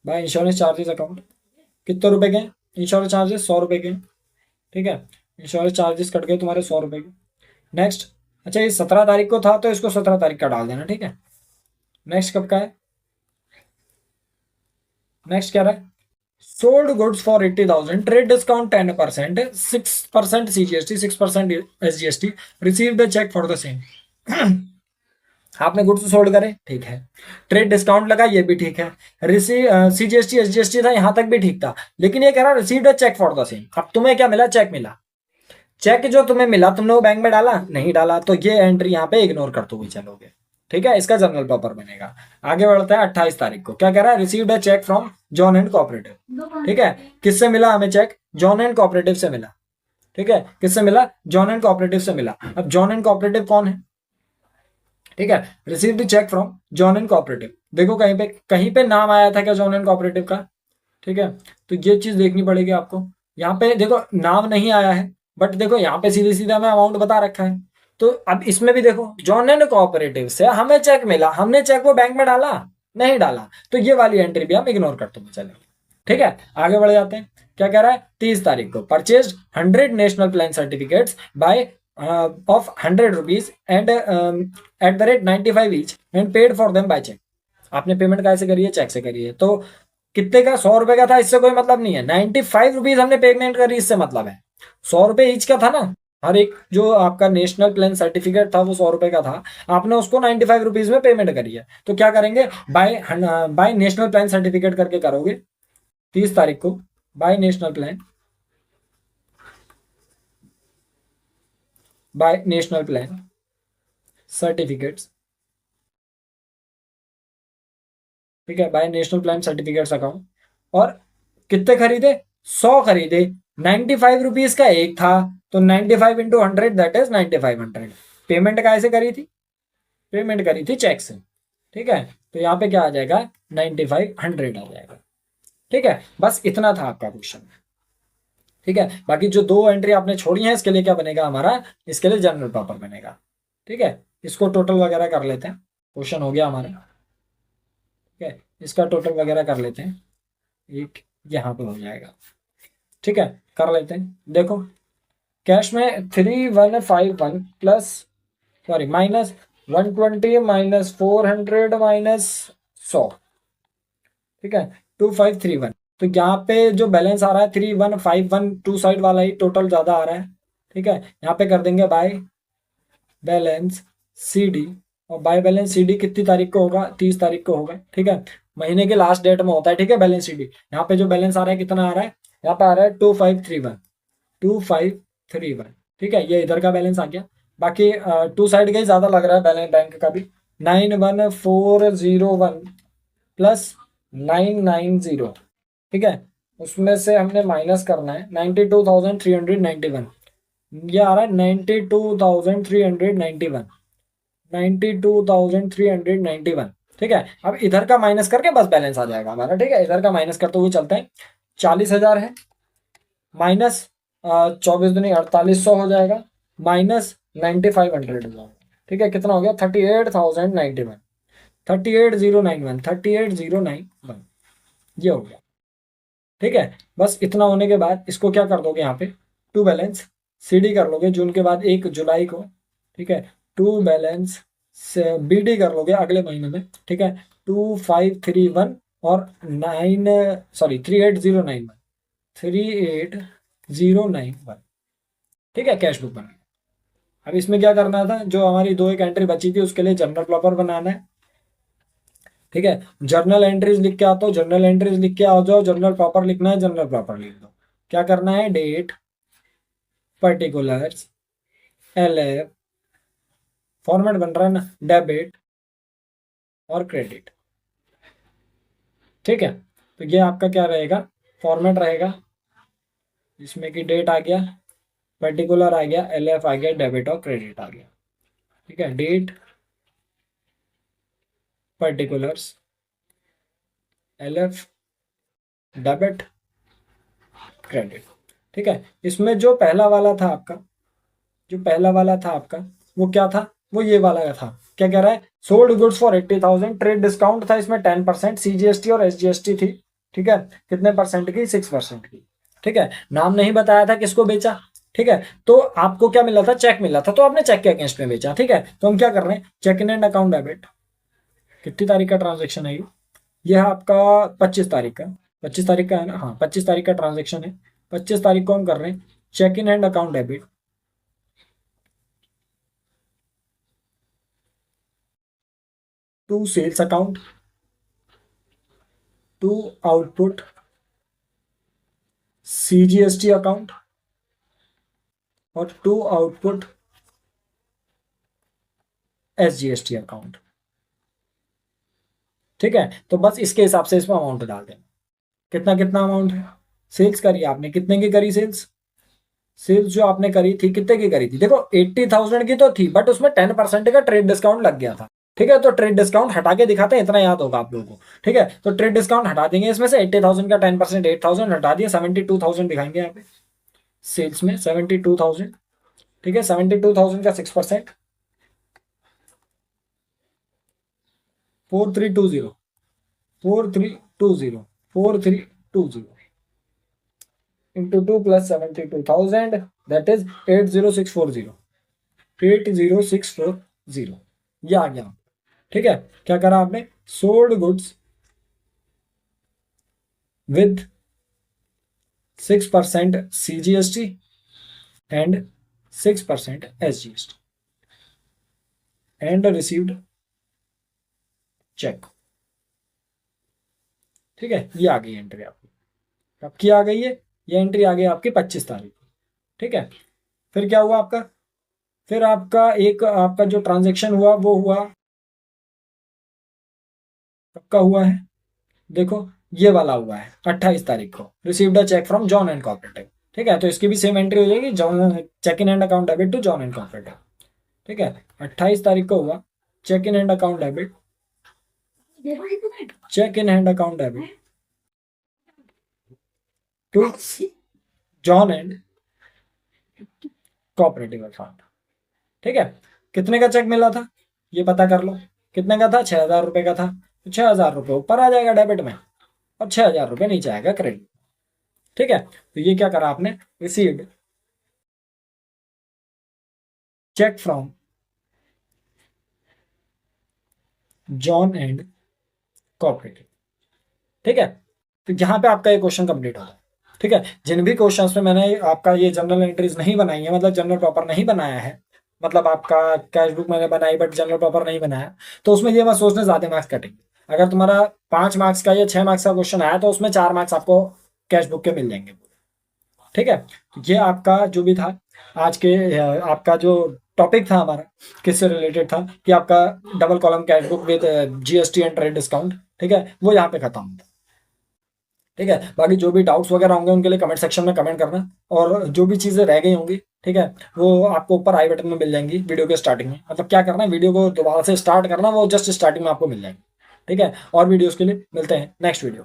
by insurance charges account कितने रुपए के हैं, इंश्योरेंस चार्जेस 100 रुपये के हैं। ठीक है, इंश्योरेंस चार्जेस कट गए तुम्हारे 100 रुपये के। नेक्स्ट, अच्छा ये 17 तारीख को था तो इसको 17 तारीख का डाल देना। ठीक है, नेक्स्ट कब का है, नेक्स्ट क्या रहा है, sold goods for 80,000, trade discount 10%, 6% CGST, 6% SGST, receive the cheque for the same. आपने गुड्स सोल्ड करे, ठीक है, ट्रेड डिस्काउंट लगा, ये भी ठीक है, रिसीव CGST SGST था, यहां तक भी ठीक था, लेकिन ये कह रहा receive the cheque for the same. अब तुम्हें क्या मिला, चेक मिला, चेक जो तुम्हें मिला तुमने वो बैंक में डाला नहीं डाला, तो ये एंट्री यहाँ पे इग्नोर करते हुए चलोगे। ठीक है, इसका जनरल पेपर बनेगा। आगे बढ़ता है 28 तारीख को, क्या कह रहा है, received a cheque from John and cooperative. ठीक है, किससे मिला हमें चेक, जॉन एंड कोऑपरेटिव से मिला। ठीक है, किससे मिला, जॉन एंड कोऑपरेटिव से मिला। अब जॉन एंड कोऑपरेटिव कौन है, ठीक है, receive the cheque from John and cooperative, देखो कहीं पे नाम आया था क्या जॉन एंड कोऑपरेटिव का। ठीक है, तो ये चीज देखनी पड़ेगी आपको, यहाँ पे देखो नाम नहीं आया है, बट देखो यहाँ पे सीधे सीधा हमें अमाउंट बता रखा है। तो अब इसमें भी देखो जॉन एंड कोऑपरेटिव से हमें चेक मिला, हमने चेक वो बैंक में डाला नहीं डाला, तो ये वाली एंट्री भी हम इग्नोर करते हुए चलेंगे। ठीक है, आगे बढ़ जाते हैं, क्या कह रहा है, 30 तारीख को purchase 100 national plan certificates by of 100 rupees and at the rate 95 each and paid for them by cheque. आपने पेमेंट कैसे करी है, चेक से करी है, तो कितने का, 100 रुपए का था, इससे कोई मतलब नहीं है। 95 रुपीज हमने पेमेंट करी, इससे मतलब है 100 रुपए ईच का था ना, हर एक जो आपका नेशनल प्लान सर्टिफिकेट था वो 100 रुपए का था, आपने उसको 95 रुपीज में पेमेंट करी है, तो क्या करेंगे, बाय नेशनल प्लान सर्टिफिकेट करके करोगे 30 तारीख को, by national plan, by national plan certificates. ठीक है, by national plan certificates account, और कितने खरीदे, 100 खरीदे, 95 रुपीज का एक था, तो 95 इंटू 100 दैट इज 9500। पेमेंट कैसे करी थी, पेमेंट करी थी चेक से। ठीक है, तो यहाँ पे क्या आ जाएगा, 9500 आ जाएगा। ठीक है, बस इतना था आपका क्वेश्चन। ठीक है, बाकी जो दो एंट्री आपने छोड़ी है इसके लिए क्या बनेगा हमारा, इसके लिए जनरल पेपर बनेगा। ठीक है, इसको टोटल वगैरह कर लेते हैं, क्वेश्चन हो गया हमारा। ठीक है, इसका टोटल वगैरह कर लेते हैं, एक यहाँ पे हो जाएगा। ठीक है, कर लेते हैं, देखो कैश में 3151 plus, sorry minus 120 minus 400 minus 100। ठीक है, 2531, तो यहाँ पे जो बैलेंस आ रहा है 3151, टू साइड वाला ही टोटल ज्यादा आ रहा है। ठीक है, यहाँ पे कर देंगे बाय बैलेंस CD, और बाय बैलेंस CD कितनी तारीख को होगा, 30 तारीख को होगा। ठीक है, महीने के लास्ट डेट में होता है। ठीक है, बैलेंस CD, यहाँ पे जो बैलेंस आ रहा है कितना आ रहा है, यहाँ पे आ रहा है 2531, 2531। ठीक है, ये इधर का बैलेंस आ गया, बाकी टू साइड का ही ज्यादा लग रहा है बैलेंस बैंक का भी, 91401 प्लस 990। ठीक है, उसमें से हमने माइनस करना है 92,391, ये आ रहा है 92,391, 92,391। ठीक है, अब इधर का माइनस करके बस बैलेंस आ जाएगा हमारा। ठीक है, इधर का माइनस करते हुए चलते हैं, 40,000 है, माइनस 24 दूनी 4800 हो जाएगा, माइनस 9500 हो जाएगा। ठीक है, कितना हो गया, 38,091, 38,091, 38,091, ये हो गया। ठीक है, बस इतना होने के बाद इसको क्या कर दोगे, यहाँ पे टू बैलेंस CD कर लोगे जून के बाद 1 जुलाई को। ठीक है, टू बैलेंस BD कर लोगे अगले महीने में। ठीक है, 2531 और 9, सॉरी 38091, 38091। ठीक है, कैश बुक बना। अब इसमें क्या करना था, जो हमारी दो एक एंट्री बची थी उसके लिए जनरल प्रॉपर बनाना है। ठीक है, जर्नल एंट्रीज लिख के आता हूँ, जर्नल एंट्रीज लिख के आ जाओ, जर्नल प्रॉपर लिखना है, जनरल प्रॉपर लिख दो। क्या करना है, डेट, पर्टिकुलर्स, LF, फॉर्मेट बन रहा है ना, डेबिट और क्रेडिट। ठीक है, तो ये आपका क्या रहेगा, फॉर्मेट रहेगा, जिसमें कि डेट आ गया, पर्टिकुलर आ गया, LF आ गया, डेबिट और क्रेडिट आ गया। ठीक है, date, particulars, LF, debit, credit. ठीक है, इसमें जो पहला वाला था आपका, जो पहला वाला था आपका, वो क्या था, वो ये वाला था। क्या कह रहा है, sold goods for 80,000, trade discount था इसमें 10%, CGST और SGST थी। ठीक है, कितने परसेंट की, 6% की। ठीक है, नाम नहीं बताया था किसको बेचा। ठीक है, तो आपको क्या मिला था, चेक मिला था, तो आपने चेक के अगेंस्ट में बेचा। ठीक है, तो हम क्या कर रहे हैं, cheque in hand account debit. कितनी तारीख का ट्रांजेक्शन है ये है आपका 25 तारीख का। 25 तारीख का है ना, हाँ 25 तारीख का ट्रांजेक्शन है। 25 तारीख को हम कर रहे हैं cheque in hand account debit to sales account, to output CGST account और टू आउटपुट SGST अकाउंट। ठीक है, तो बस इसके हिसाब से इसमें अमाउंट डाल देना, कितना कितना अमाउंट है। सेल्स करी आपने, कितने की करी सेल्स, सेल्स जो आपने करी थी कितने की करी थी, देखो 80,000 की तो थी, बट उसमें 10% का ट्रेड डिस्काउंट लग गया था। ठीक है, तो ट्रेड डिस्काउंट हटा के दिखाते हैं, इतना याद होगा आप लोगों को। ठीक है, तो ट्रेड डिस्काउंट हटा देंगे इसमें से, 80,000 का 10%, 8,000 हटा दिया, 72,000 दिखाएंगे यहाँ पे सेल्स में, 72,000। ठीक है, 72,000 का 6%, 4320, 4320, 4320 इंटू 2 प्लस 72,000, दैट इज 80640, 80640, ये आ गया। ठीक है, क्या करा आपने, sold goods with 6% CGST and 6% SGST and received cheque. ठीक है, ये आ गई एंट्री आपकी, कब की आ गई है, ये एंट्री आ गई आपकी 25 तारीख को। ठीक है, फिर क्या हुआ आपका, फिर आपका एक आपका जो ट्रांजेक्शन हुआ वो हुआ, कब का हुआ है, देखो ये वाला हुआ है 28 तारीख को, received a cheque from John and corporative. ठीक है, तो इसकी भी सेम एंट्री हो जाएगी, John cheque in hand account debit to John and corporative. ठीक है, 28 तारीख को हुआ cheque in hand account debit, cheque in hand account debit to John and cooperative fund. ठीक है, कितने का चेक मिला था, ये पता कर लो, कितने का था, 6,000 रुपए का था, तो 6,000 रुपए ऊपर आ जाएगा डेबिट में और 6,000 रुपए नीचे आएगा क्रेडिट। ठीक है, तो ये क्या करा आपने, received cheque from John and cooperative. ठीक है, तो यहाँ पे आपका ये क्वेश्चन कंप्लीट होगा। ठीक है, जिन भी क्वेश्चंस में मैंने आपका ये जनरल एंट्रीज नहीं बनाई है, मतलब जनरल प्रॉपर नहीं बनाया है, मतलब आपका कैश बुक मैंने बनाई बट जनरल प्रॉपर नहीं बनाया, तो उसमें ये मत सोचने ज्यादा मार्क्स कटेंगे। अगर तुम्हारा 5 मार्क्स का या 6 मार्क्स का क्वेश्चन आया तो उसमें 4 मार्क्स आपको कैश बुक के मिल जाएंगे। ठीक है, तो ये आपका जो भी था आज के आपका जो टॉपिक था हमारा, किससे रिलेटेड था कि आपका double column cash book with GST and trade discount. ठीक है, वो यहाँ पे खत्म होता है। ठीक है, बाकी जो भी डाउट्स वगैरह होंगे उनके लिए कमेंट सेक्शन में कमेंट करना, और जो भी चीज़ें रह गई होंगी, ठीक है, वो आपको ऊपर आई बटन में मिल जाएंगी वीडियो के स्टार्टिंग में। मतलब क्या करना है, वीडियो को दोबारा से स्टार्ट करना, वो जस्ट स्टार्टिंग में आपको मिल जाएंगे। ठीक है, और वीडियोस के लिए मिलते हैं नेक्स्ट वीडियो।